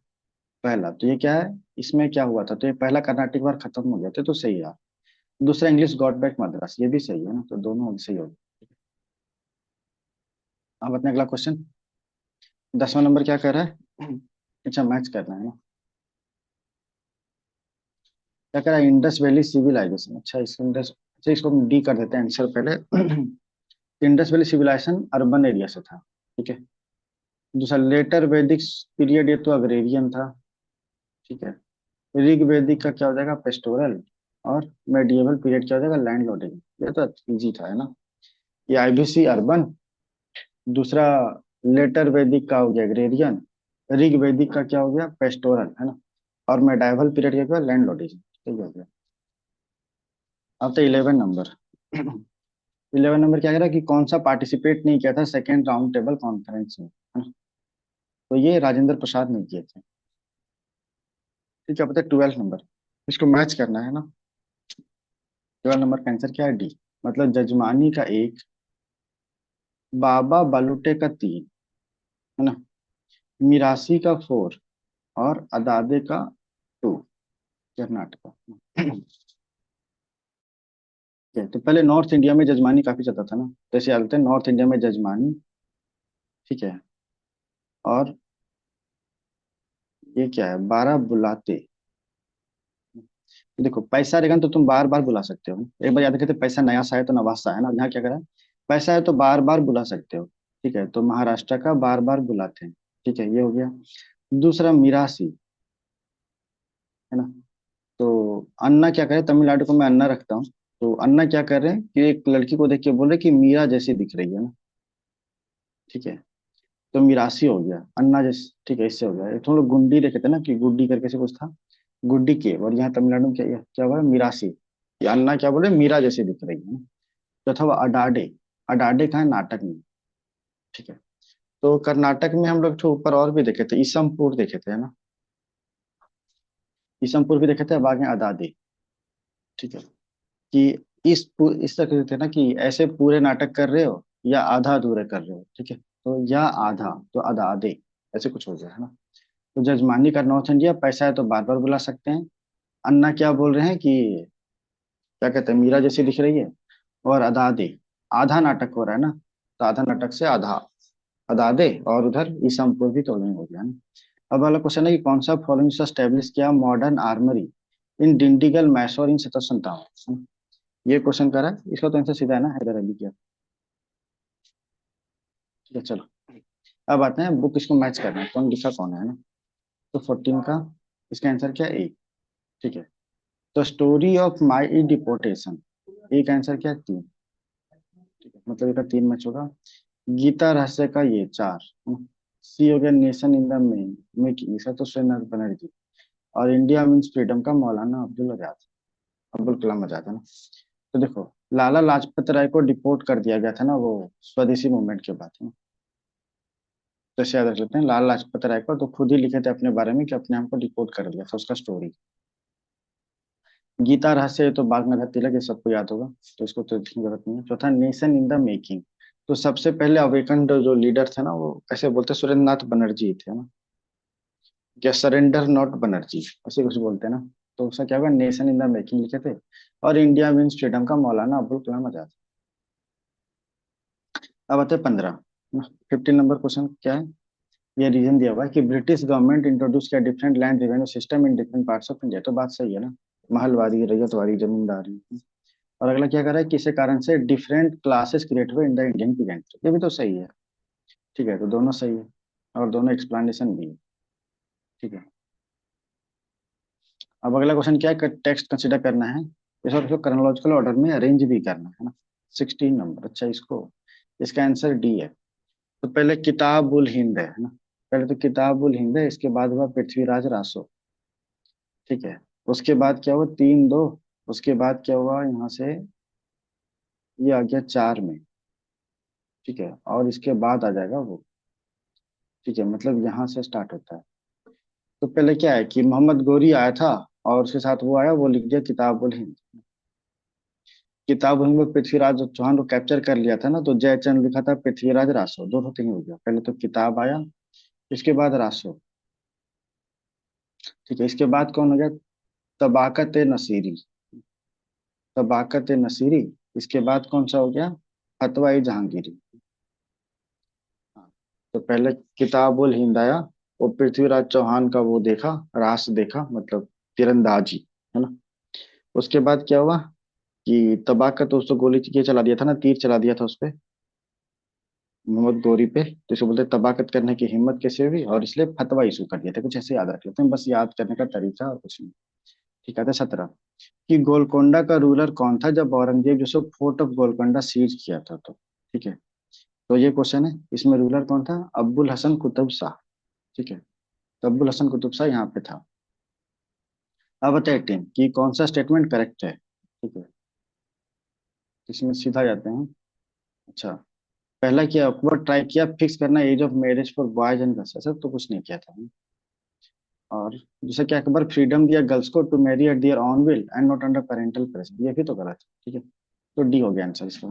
पहला। तो ये क्या है, इसमें क्या हुआ था, तो ये पहला कर्नाटिक वार खत्म हो गया था, तो सही है। दूसरा इंग्लिश गॉट बैक मद्रास, ये भी सही है ना, तो दोनों सही हो गए। अब अपने अगला क्वेश्चन, 10वां नंबर क्या कर रहा है, अच्छा मैच करना है ना। क्या कर रहा है, इंडस वैली सिविलाइजेशन, अच्छा इसको इंडस, अच्छा इसको हम डी कर देते हैं आंसर पहले। Indus valley civilization urban area से था। ठीक है, दूसरा लेटर वैदिक पीरियड, ये तो अग्रेरियन था। ठीक है, ऋग वैदिक का क्या हो जाएगा, पेस्टोरल, और मेडिएवल पीरियड क्या हो जाएगा, लैंड लॉर्डिंग। ये तो इजी था है ना। ये IBC अर्बन, दूसरा लेटर वैदिक का हो गया एग्रेरियन, ऋग वैदिक का क्या हो गया, पेस्टोरल है ना, और मेडाइवल पीरियड क्या हो गया, लैंड लॉर्डिंग। ठीक हो गया। अब तो 11 नंबर। 11 नंबर क्या कह रहा है, कि कौन सा पार्टिसिपेट नहीं किया था सेकेंड राउंड टेबल कॉन्फ्रेंस में, है ना। तो ये राजेंद्र प्रसाद नहीं किए थे। ठीक है, पता है 12 नंबर, इसको मैच करना है ना। 12 नंबर का आंसर क्या है, डी। मतलब जजमानी का 1, बाबा बालुटे का 3, है ना, मिरासी का 4, और अदादे का 2, कर्नाटक। ठीक है, तो पहले नॉर्थ इंडिया में जजमानी काफी चलता था ना, जैसे आते हैं नॉर्थ इंडिया में जजमानी। ठीक है, और ये क्या है, 12 बुलाते। देखो पैसा रहेगा तो तुम बार बार बुला सकते हो, एक बार याद रखते, पैसा नया सा है तो नवासा है ना, यहाँ क्या करा है, पैसा है तो बार बार बुला सकते हो। ठीक है, तो महाराष्ट्र का बार बार बुलाते हैं। ठीक है, ये हो गया। दूसरा मिरासी, है ना। तो अन्ना क्या करे, तमिलनाडु को मैं अन्ना रखता हूँ। तो अन्ना क्या कर रहे हैं, कि एक लड़की को देख के बोल रहे कि मीरा जैसी दिख रही है ना। ठीक है, तो मिरासी हो गया, अन्ना जैसे, ठीक है, इससे हो गया। एक तो हम लोग गुंडी देखे थे ना, कि गुड्डी करके से कुछ था, गुड्डी के, और यहाँ तमिलनाडु में क्या क्या हुआ, मिरासी। ये अन्ना क्या बोले, मीरा जैसी दिख रही है ना। चौथा हुआ अडाडे, अडाडे कहाँ है, नाटक में। ठीक है, तो कर्नाटक में हम लोग तो ऊपर और भी देखे थे, ईसमपुर देखे थे, है ना, ईसमपुर भी देखे थे। अब आगे अदादे। ठीक है, कि इस तरह थे ना, कि ऐसे पूरे नाटक कर रहे हो या आधा अधूरे कर रहे हो। ठीक है, तो या आधा, तो आधा आधे, ऐसे कुछ हो गया है ना। तो जजमानी का नॉर्थ इंडिया, पैसा है तो बार बार बुला सकते हैं। अन्ना क्या बोल रहे हैं, कि क्या कहते हैं, मीरा जैसी दिख रही है। और अदा दे, आधा नाटक हो रहा है ना, तो आधा नाटक से आधा अदा दे, और उधर ईसामपुर भी तो नहीं हो गया ना। अब वाला क्वेश्चन है, कि कौन सा फॉलोइंग से स्टैब्लिश किया मॉडर्न आर्मरी इन डिंडीगल मैसोर इन 1757। ये क्वेश्चन करा है, इसका तो आंसर सीधा है ना, हैदर अली किया। ठीक है, चलो अब आते हैं बुक, इसको मैच करना है, कौन लिखा कौन है ना। तो 14 का इसका आंसर क्या है, ए। ठीक है, तो स्टोरी ऑफ माई डिपोर्टेशन, एक आंसर क्या है, 3। ठीक है, मतलब इसका 3 मैच होगा। गीता रहस्य का ये 4, सी हो गया नेशन इन द मेकिंग, इसका तो श्रीनाथ बनर्जी। और इंडिया मीन्स फ्रीडम का मौलाना अब्दुल आजाद, अब्दुल कलाम आजाद, है ना। तो देखो, लाला लाजपत राय को डिपोर्ट कर दिया गया था ना, वो स्वदेशी मूवमेंट के बाद, है ना। तो ऐसे याद रख लेते हैं, लाला लाजपत राय को तो खुद ही लिखे थे अपने बारे में, कि अपने आप को डिपोर्ट कर दिया था, उसका स्टोरी। गीता रहस्य, ये तो बाल गंगाधर तिलक, ये सबको याद होगा, तो इसको तो लिखने की जरूरत नहीं है। चौथा, नेशन इन द मेकिंग। तो सबसे पहले अवेकन्ड जो लीडर थे ना, वो कैसे बोलते हैं, सुरेंद्र नाथ बनर्जी थे ना, क्या सरेंडर नॉट बनर्जी, ऐसे कुछ बोलते हैं ना। तो उसका क्या होगा, नेशन इन द मेकिंग लिखे थे। और इंडिया मीन्स फ्रीडम का मौलाना अबुल कलाम आजाद। अब आते हैं 15। 15 नंबर क्वेश्चन क्या है, ये रीजन दिया हुआ है कि ब्रिटिश गवर्नमेंट इंट्रोड्यूस किया different land revenue system in different parts of India. तो बात सही है ना, महलवारी, रैयतवाड़ी, जमींदारी। और अगला क्या कर रहा है, किसी कारण से डिफरेंट क्लासेस क्रिएट हुए इन द इंडियन पीजेंट्री, ये भी तो सही है। ठीक है, तो दोनों सही है, और दोनों एक्सप्लेनेशन भी है। ठीक है। अब अगला क्वेश्चन क्या है, टेक्स्ट कंसिडर करना है, इसको क्रोनोलॉजिकल ऑर्डर में अरेंज भी करना है ना। 16 नंबर, अच्छा इसको, इसका आंसर डी है। तो पहले किताब उल हिंद है ना, पहले तो किताब उल हिंद है, इसके बाद हुआ पृथ्वीराज रासो। ठीक है। उसके बाद क्या हुआ, 3-2। उसके बाद क्या हुआ यहाँ से, ये आ गया 4 में। ठीक है, और इसके बाद आ जाएगा वो। ठीक है, मतलब यहाँ से स्टार्ट होता है। तो पहले क्या है कि मोहम्मद गोरी आया था, और उसके साथ वो आया, वो लिख दिया किताब उल हिंद। किताब उल हिंद में पृथ्वीराज चौहान को कैप्चर कर लिया था ना, तो जयचंद लिखा था पृथ्वीराज रासो, दोनों तीन हो गया। पहले तो किताब आया, इसके बाद रासो। ठीक है, इसके बाद कौन हो गया, तबाकत नसीरी। तबाकत नसीरी। इसके बाद कौन सा हो गया, फतवा जहांगीरी। हाँ। तो पहले किताब उल हिंद आया, वो पृथ्वीराज चौहान का वो देखा, रास देखा, मतलब तीरंदाजी, है ना। उसके बाद क्या हुआ कि तबाकत, उसको गोली ये चला दिया था ना, तीर चला दिया था उस पे, मोहम्मद गौरी पे, तो इसको बोलते हैं तबाकत करने की हिम्मत कैसे हुई, और इसलिए फतवा इशू कर दिया था। कुछ ऐसे याद रख लेते हैं, बस याद करने का तरीका और कुछ नहीं। ठीक है, तो 17, कि गोलकोंडा का रूलर कौन था जब औरंगजेब जो सो फोर्ट ऑफ गोलकोंडा सीज किया था, तो ठीक है। तो ये क्वेश्चन है, इसमें रूलर कौन था, अब्बुल हसन कुतुब शाह। ठीक है, तो अब्बुल हसन कुतुब शाह यहाँ पे था। अब बताए 18 कि कौन सा स्टेटमेंट करेक्ट है। ठीक है, इसमें सीधा जाते हैं। अच्छा, पहला किया, अकबर ट्राई किया फिक्स करना age of marriage for boys and girls, ऐसा तो कुछ नहीं किया था। और जैसे कि अकबर फ्रीडम दिया गर्ल्स को to marry at their own will and not under parental pressure, ये भी तो गलत है। ठीक है, तो डी हो गया आंसर इसका।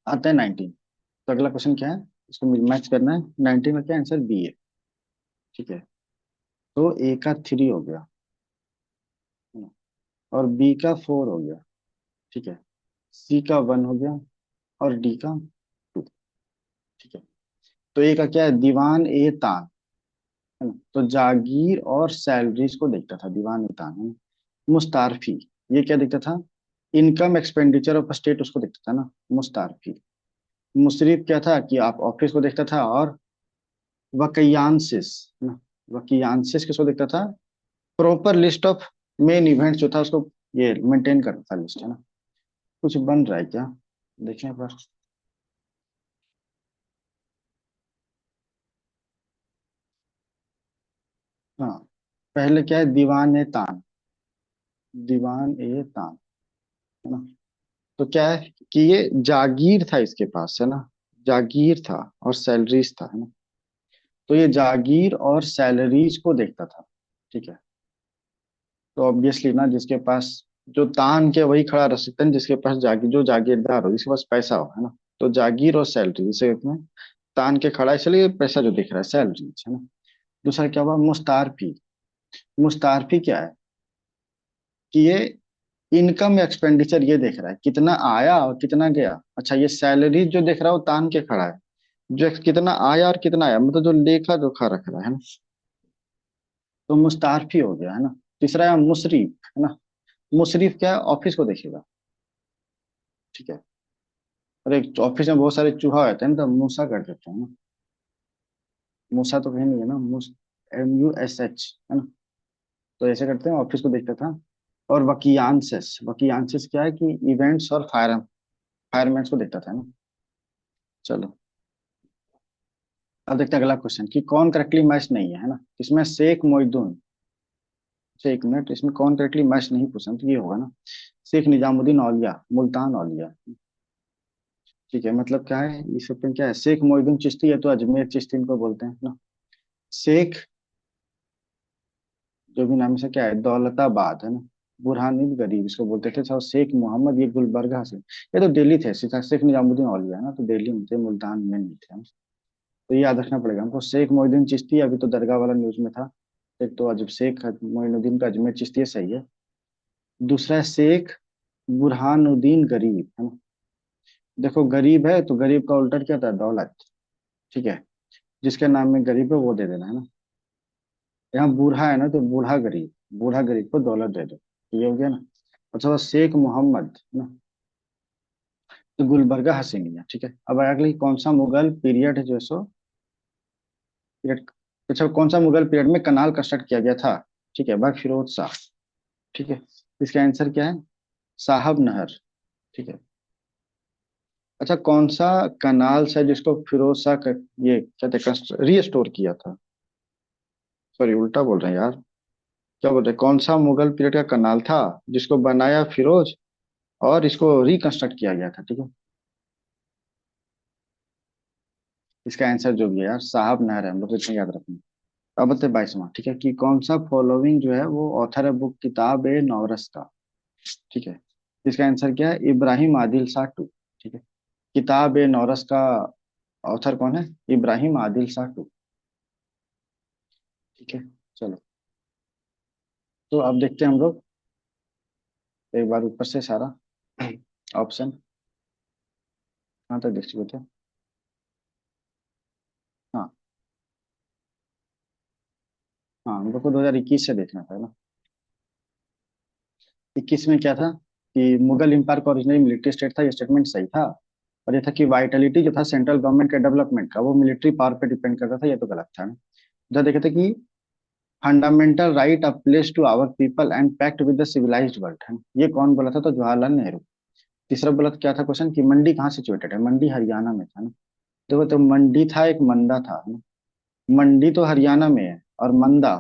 आता है 19। तो अगला क्वेश्चन क्या है, इसको मैच करना है। 19 का क्या आंसर, बी है। ठीक है, तो ए का 3 हो गया, है ना? और बी का 4 हो गया। ठीक है, सी का 1 हो गया, और डी का 2। ठीक है, तो ए का क्या है, दीवान ए तान, है ना। तो जागीर और सैलरीज को देखता था दीवान ए तान, है ना। मुस्तारफी, ये क्या देखता था, इनकम एक्सपेंडिचर ऑफ स्टेट, उसको देखता था ना, मुस्तारफी। मुशरिफ क्या था, कि आप ऑफिस को देखता था। और वकियानसिस, है ना, वकियानसिस किसको देखता था, proper list of main events जो था उसको ये मेंटेन करता था, लिस्ट, है ना। कुछ बन रहा है क्या, देखें पर। हाँ, पहले क्या है, दीवान ए तान, दीवान ए तान, है ना। तो क्या है कि ये जागीर था इसके पास, है ना, जागीर था और सैलरीज था, है ना। तो ये जागीर और सैलरीज को देखता था। ठीक है, तो ऑब्वियसली ना, जिसके पास जो तान के वही खड़ा रह सकते हैं, जिसके पास जागीर, जो जागीरदार हो, जिसके पास पैसा हो, है ना। तो जागीर और सैलरी, इसे कहते हैं तान के खड़ा, इसलिए पैसा जो दिख रहा है सैलरी, है ना। दूसरा क्या हुआ, मुस्तारफी। मुस्तारफी क्या है कि ये इनकम एक्सपेंडिचर ये देख रहा है, कितना आया और कितना गया। अच्छा, ये सैलरी जो देख रहा है वो तान के खड़ा है, जो कितना आया और कितना आया, मतलब जो लेखा जोखा रख रहा है ना। तो मुस्तारफी हो गया, है ना। तीसरा है मुशरीफ, है ना। मुशरीफ क्या है, ऑफिस को देखेगा। ठीक है, और एक ऑफिस में बहुत सारे चूहा होते हैं ना, तो मूसा कर देते हैं ना। मूसा तो कहीं नहीं है ना, MUSH, है ना। तो ऐसे करते हैं, ऑफिस को देखता था। और वकियांसिस, वकियांसिस क्या है कि इवेंट्स और फायरमैन को देखता था ना। चलो, अब देखते हैं अगला क्वेश्चन कि कौन करेक्टली मैच नहीं है, है ना। इसमें शेख मोहिद्दीन, अच्छा एक मिनट, इसमें कौन करेक्टली मैच नहीं पूछा, तो ये होगा ना, शेख निजामुद्दीन औलिया, मुल्तान औलिया। ठीक है, मतलब क्या है, इस पे क्या है, शेख मोहिद्दीन चिश्ती है, तो अजमेर चिश्ती इनको बोलते हैं ना। शेख, जो भी नाम से क्या है, दौलताबाद है ना, बुरहानुद्दीन गरीब इसको बोलते थे, और शेख मोहम्मद, ये गुलबर्गा से, ये तो दिल्ली थे, शेख निजामुद्दीन औलिया है ना, तो दिल्ली में थे, मुल्तान में नहीं थे। तो ये याद रखना पड़ेगा हमको। शेख मोइनुद्दीन चिश्ती, अभी तो दरगाह वाला न्यूज में था। एक तो अजब शेख मोइनुद्दीन का अजमेर चिश्ती, ये सही है। दूसरा है शेख बुरहानुद्दीन गरीब, है ना। देखो गरीब है तो गरीब का उल्टा क्या था, दौलत। ठीक है, जिसके नाम में गरीब है वो दे देना, है ना। यहाँ बूढ़ा है ना, तो बूढ़ा गरीब, बूढ़ा गरीब को दौलत दे दो, ये हो गया ना। अच्छा, शेख मोहम्मद, है ना, तो गुलबर्गा हसीनिया। ठीक है, अब अगली, कौन सा मुगल पीरियड है जो है सो पीरियड, अच्छा कौन सा मुगल पीरियड में कनाल कंस्ट्रक्ट किया गया था। ठीक है, बाय फिरोज शाह। ठीक है, इसका आंसर क्या है, साहब नहर। ठीक है। अच्छा, कौन सा कनाल से जिसको फिरोज शाह का, ये कहते हैं रीस्टोर किया था, सॉरी उल्टा बोल रहे हैं यार, क्या बोल रहे हैं, कौन सा मुगल पीरियड का कनाल था जिसको बनाया फिरोज और इसको रिकंस्ट्रक्ट किया गया था। ठीक है, इसका आंसर जो भी है यार, साहब नहर है, हम लोग को इतना याद रखना है। अब बताते 22वां, ठीक है, कि कौन सा फॉलोइंग जो है वो ऑथर है बुक किताब ए नौरस का। ठीक है, इसका आंसर क्या है, इब्राहिम आदिल शाह टू। ठीक है, किताब ए नौरस का ऑथर कौन है, इब्राहिम आदिल शाह टू। ठीक है, चलो, तो अब देखते हैं हम लोग एक बार ऊपर से सारा ऑप्शन, कहाँ तक देख चुके थे। हाँ, हाँ हम लोग को 2021 से देखना था ना। 21 में क्या था, कि मुगल एम्पायर का ओरिजिनल मिलिट्री स्टेट था, ये स्टेटमेंट सही था। और ये था कि वाइटलिटी जो था सेंट्रल गवर्नमेंट के डेवलपमेंट का, वो मिलिट्री पावर पे डिपेंड करता था, ये तो गलत था ना। जब देखे थे कि fundamental right of place to our people and pact with the civilized world है, ये कौन बोला था, तो जवाहरलाल नेहरू। तीसरा बोला था, क्या था क्वेश्चन, कि मंडी कहाँ सिचुएटेड है, मंडी हरियाणा में था ना। देखो, तो मंडी था, एक मंदा था ना। मंडी तो हरियाणा में है, और मंदा,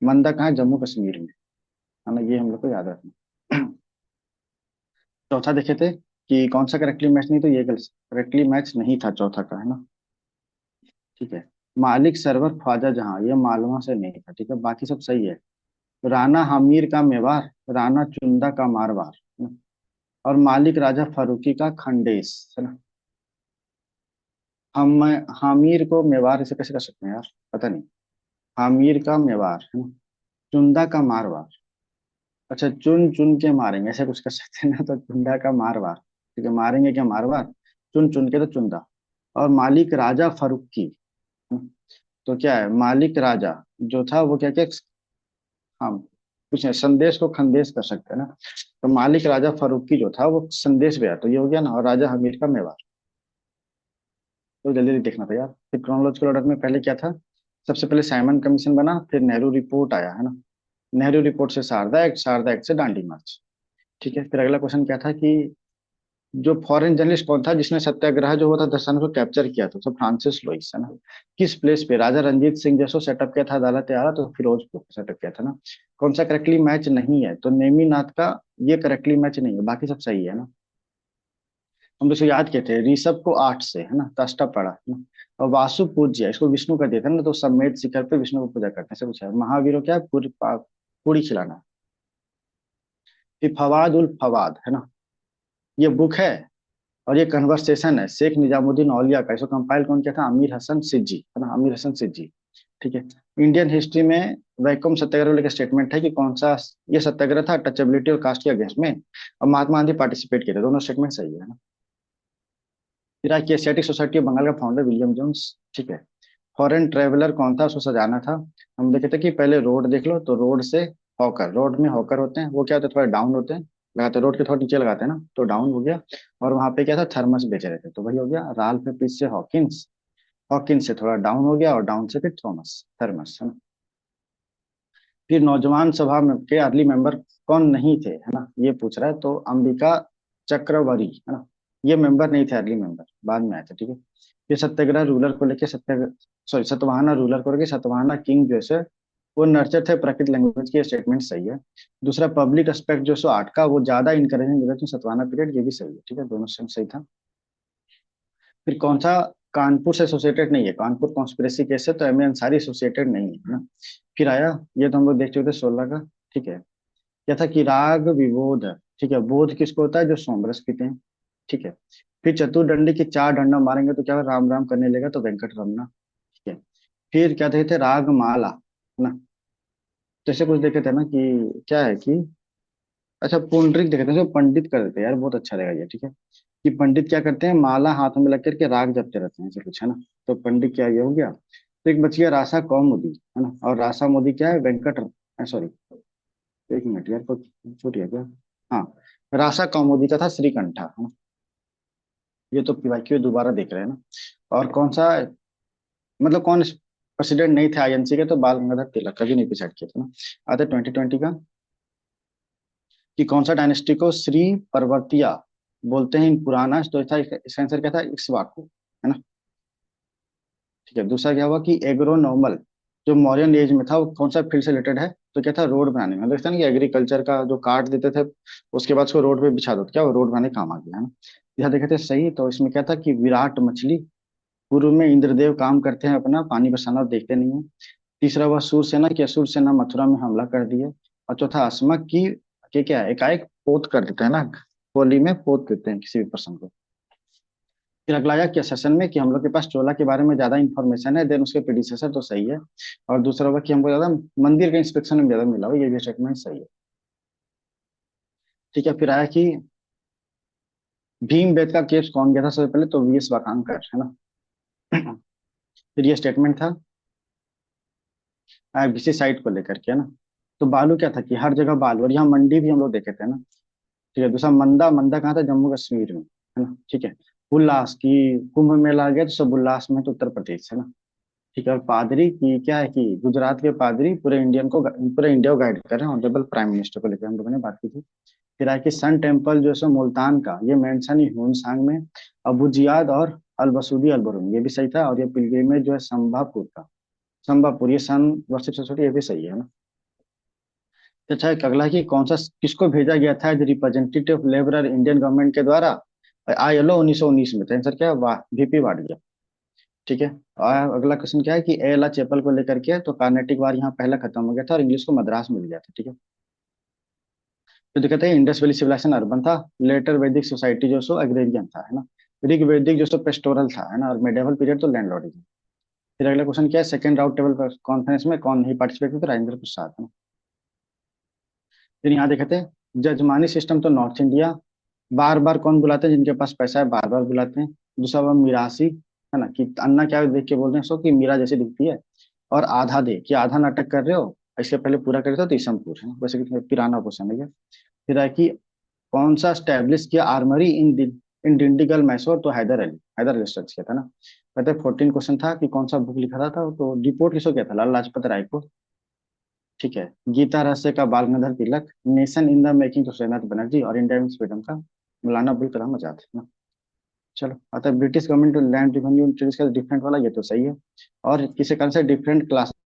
मंदा कहाँ है, जम्मू कश्मीर में, है ना, ये हम लोग को याद रखना। चौथा देखे थे कि कौन सा करेक्टली मैच नहीं, तो ये करेक्टली मैच नहीं था चौथा का, है ना। ठीक है, मालिक सरवर ख्वाजा जहां, ये मालवा से नहीं था। ठीक है, बाकी सब सही है। राणा हमीर का मेवार, राणा चुंदा का मारवाड़, है ना? और मालिक राजा फारूकी का खंडेश, है ना। हम हामिर को मेवार ऐसे कैसे कर सकते हैं यार, पता नहीं। हामिर का मेवार, है ना, चुंदा का मारवाड़। अच्छा, चुन चुन के मारेंगे ऐसे कुछ कर सकते हैं ना, तो चुंदा का मारवाड़। ठीक है, मारेंगे क्या मारवाड़, चुन चुन के तो चुंदा। और मालिक राजा फारूकी, है ना? तो क्या है, मालिक राजा जो था वो क्या क्या, हाँ कुछ नहीं, संदेश को खंदेश कर सकते हैं ना। तो मालिक राजा फारूकी जो था वो संदेश गया, तो ये हो गया ना, और राजा हमीर का मेवाड़। तो जल्दी जल्दी देखना था यार। फिर क्रोनोलॉजिकल ऑर्डर में पहले क्या था, सबसे पहले साइमन कमीशन बना, फिर नेहरू रिपोर्ट आया, है ना। नेहरू रिपोर्ट से शारदा एक्ट, शारदा एक्ट से दांडी मार्च। ठीक है, फिर अगला क्वेश्चन क्या था, कि जो फॉरेन जर्नलिस्ट कौन था जिसने सत्याग्रह जो हुआ था दर्शन को कैप्चर किया था, तो फ्रांसिस लुइस, है ना। किस प्लेस पे राजा रंजीत सिंह जैसो सेटअप किया था अदालत आरा, तो फिरोजपुर सेटअप किया था ना। कौन सा करेक्टली मैच नहीं है, तो नेमीनाथ का, ये करेक्टली मैच नहीं है, बाकी सब सही है ना। हम तो याद किए थे, ऋषभ को 8 से, है ना, तो अष्टक पढ़ा, है ना। और वासु पूज्य, इसको विष्णु का दिया था ना, तो समेत शिखर पे विष्णु को पूजा करते हैं, ऐसे कुछ है। महावीरों क्या है, पूरी खिलाना। फिर फवाद उल फवाद, है ना, ये बुक है, और ये कन्वर्सेशन है शेख निजामुद्दीन औलिया का, इसको कंपाइल कौन किया था, अमीर हसन सिद्दी, है ना, अमीर हसन सिद्दी। ठीक है, इंडियन हिस्ट्री में वैकोम सत्याग्रह लेकर स्टेटमेंट है कि कौन सा ये सत्याग्रह था, टचेबिलिटी और कास्ट के अगेंस्ट में, और महात्मा गांधी पार्टिसिपेट किए थे, दोनों स्टेटमेंट सही है ना। फिर की एशियाटिक सोसाइटी ऑफ बंगाल का फाउंडर विलियम जोन्स। ठीक है, फॉरेन ट्रेवलर कौन था, उसको सजाना था। हम देखे थे कि पहले रोड देख लो, तो रोड से हॉकर, रोड में हॉकर होते हैं, वो क्या होते हैं, थोड़ा डाउन होते हैं, लगाते रोड के थोड़ा नीचे लगाते हैं ना, तो डाउन हो गया। और वहां पे क्या था, थर्मस बेच रहे थे, तो वही हो गया, राल्फ पीस से हॉकिंस, हॉकिंस से थोड़ा डाउन हो गया, और डाउन से फिर थॉमस, थर्मस, है ना। फिर नौजवान सभा में के अर्ली मेंबर कौन नहीं थे, है ना, ये पूछ रहा है, तो अंबिका चक्रवर्ती, है ना, ये मेंबर नहीं थे, अर्ली मेंबर बाद में आए थे। ठीक है, ये सत्याग्रह रूलर को लेके, सत्याग्रह, सॉरी सतवाहना रूलर को लेके, सतवाहना किंग जैसे वो नर्चर थे प्राकृत लैंग्वेज की, स्टेटमेंट सही है। दूसरा, पब्लिक एस्पेक्ट जो सो 8 का, वो ज्यादा इनकरेजिंग मिला तो सतवाहना पीरियड, ये भी सही है। ठीक है, दोनों सेम सही था। फिर कौन सा कानपुर से एसोसिएटेड नहीं है, कानपुर कॉन्स्पिरेसी केस है, तो एम ए अंसारी एसोसिएटेड नहीं है ना। फिर आया, ये तो हम लोग देख चुके थे 16 का। ठीक है, क्या था कि राग विबोध है। ठीक है, बोध किसको होता है, जो सोमरस पीते हैं। ठीक है, फिर चतुर्दंडी की 4 डंडा मारेंगे तो क्या होगा? राम राम करने लेगा तो वेंकट रमना। ठीक है, फिर क्या देखे थे, राग माला है ना। जैसे कुछ देखे थे ना कि क्या है कि, अच्छा पुंडरिक देखे थे जो पंडित कर देते हैं यार, बहुत अच्छा रहेगा ये। ठीक है, कि पंडित क्या करते हैं, माला हाथ में लग करके राग जपते रहते हैं, ऐसे कुछ है ना। तो पंडित क्या, ये हो गया। तो एक बच गया रासा कौमुदी, है ना। और रासा मोदी क्या है, वेंकट, सॉरी, एक मिनट यार, कुछ छूट गया क्या। हाँ, रासा कौमुदी का था श्रीकंठा, है ना। ये तो पीवाईक्यू दोबारा देख रहे हैं ना। और कौन सा, मतलब कौन प्रेसिडेंट नहीं थे आईएनसी के, तो बाल गंगाधर तिलक, कभी नहीं डिसाइड किया था ना। आता 2020 का, कि कौन सा डायनेस्टी को श्री पर्वतिया बोलते हैं इन पुराना, तो था इसका आंसर क्या था, इक्ष्वाकु, है ना। ठीक है, दूसरा क्या हुआ कि एग्रोनॉमल, जो मौर्यन एज में था, वो कौन सा फील्ड से रिलेटेड है, तो क्या था, रोड बनाने में। देखते हैं ना कि एग्रीकल्चर का जो काट देते थे, उसके बाद उसको रोड पे बिछा दो, तो क्या वो रोड बनाने काम आ गया, है ना। यह देखे थे सही, तो इसमें क्या था कि विराट मछली, पूर्व में इंद्रदेव काम करते हैं अपना पानी बरसाना और देखते नहीं है। तीसरा हुआ सूरसेना की, असुर सेना मथुरा में हमला कर दिए। और चौथा अस्मक की, कि क्या है, एकाएक पोत कर देते हैं ना, होली में पोत देते हैं किसी भी पर्सन को। फिर अगला आया क्या सेशन में, कि हम लोग के पास चोला के बारे में ज्यादा इंफॉर्मेशन है देन उसके प्रीडिसेसर, तो सही है। और दूसरा हुआ कि हमको ज्यादा मंदिर के इंस्पेक्शन में ज्यादा मिला हो, ये भी स्टेटमेंट सही है। ठीक है, फिर आया कि भीम बेद का केस कौन गया था सबसे पहले, तो वीएस वाकांकर, है ना। फिर ये स्टेटमेंट था किसी साइट को लेकर के, है ना। तो बालू क्या था कि हर जगह बालू, और यहाँ मंडी भी हम लोग देखे थे ना। ठीक है, दूसरा मंदा, मंदा कहाँ था, जम्मू कश्मीर में, है ना। ठीक है, उल्लास की, कुंभ मेला आ गया तो सब उल्लास में, तो उत्तर प्रदेश, है ना। ठीक है, और पादरी की क्या है कि गुजरात के पादरी पूरे इंडिया को गाइड कर रहे हैं, ऑनरेबल प्राइम मिनिस्टर को लेकर हम लोगों ने बात की थी। फिर है कि सन टेम्पल जो है सो मुल्तान का, ये मेंशन ही ह्यूनसांग में, अबू जियाद और अल बसूदी अल बरून, ये भी सही था। और ये पिलग्रिमेज जो है संभापुर का, संभापुर, ये सन वर्षिप से छोटी, ये भी सही है ना। तो अच्छा, एक अगला है कि कौन सा, किसको भेजा गया था as representative labourer Indian government के द्वारा ILO 1919 में, तो आंसर क्या है, VP वाडिया। ठीक है, और अगला क्वेश्चन क्या है कि एला चैपल को लेकर के, तो कार्नेटिक वार यहाँ पहला खत्म हो गया था और इंग्लिश को मद्रास मिल गया था। ठीक है, तो कहते हैं इंडस वैली सिविलाइजेशन अर्बन था, लेटर वैदिक सोसाइटी जो सो एग्रेरियन था, है ना। ऋग वैदिक जो सो पेस्टोरल था, है ना। और मेडिवल पीरियड तो लैंडलॉर्डिंग। फिर अगला क्वेश्चन क्या है, सेकंड राउंड टेबल कॉन्फ्रेंस में कौन नहीं पार्टिसिपेट किया, तो राजेंद्र प्रसाद, है ना। फिर यहाँ देखते हैं जजमानी सिस्टम, तो नॉर्थ इंडिया, बार बार कौन बुलाते हैं, जिनके पास पैसा है बार बार बुलाते हैं। दूसरा वो मिरासी, है ना, कि अन्ना क्या देख के बोलते हैं सो कि मीरा जैसी दिखती है। और आधा दे, कि आधा नाटक कर रहे हो, इसके पहले पूरा कर रहे हो, तो ईसमपुर, है ना। वैसे कि पुराना क्वेश्चन है ये। फिर है कि कौन सा स्टैब्लिश किया आर्मरी इन डिंडिगल मैसूर, तो हैदर अली स्ट्रक्चर किया था ना। कहते हैं 14 क्वेश्चन था कि कौन सा बुक लिखा था, तो डिपोर्ट किसको किया था, लाला लाजपत राय को। ठीक है, गीता रहस्य का बाल Gangadhar Tilak, nation in the making तो श्रीनाथ बनर्जी, और इंडिया इन फ्रीडम का मौलाना अबुल कलाम आजाद, है ना। चलो, अतः British government land revenue introduce कर डिफरेंट वाला, ये तो सही है। और किसी कारण से डिफरेंट क्लास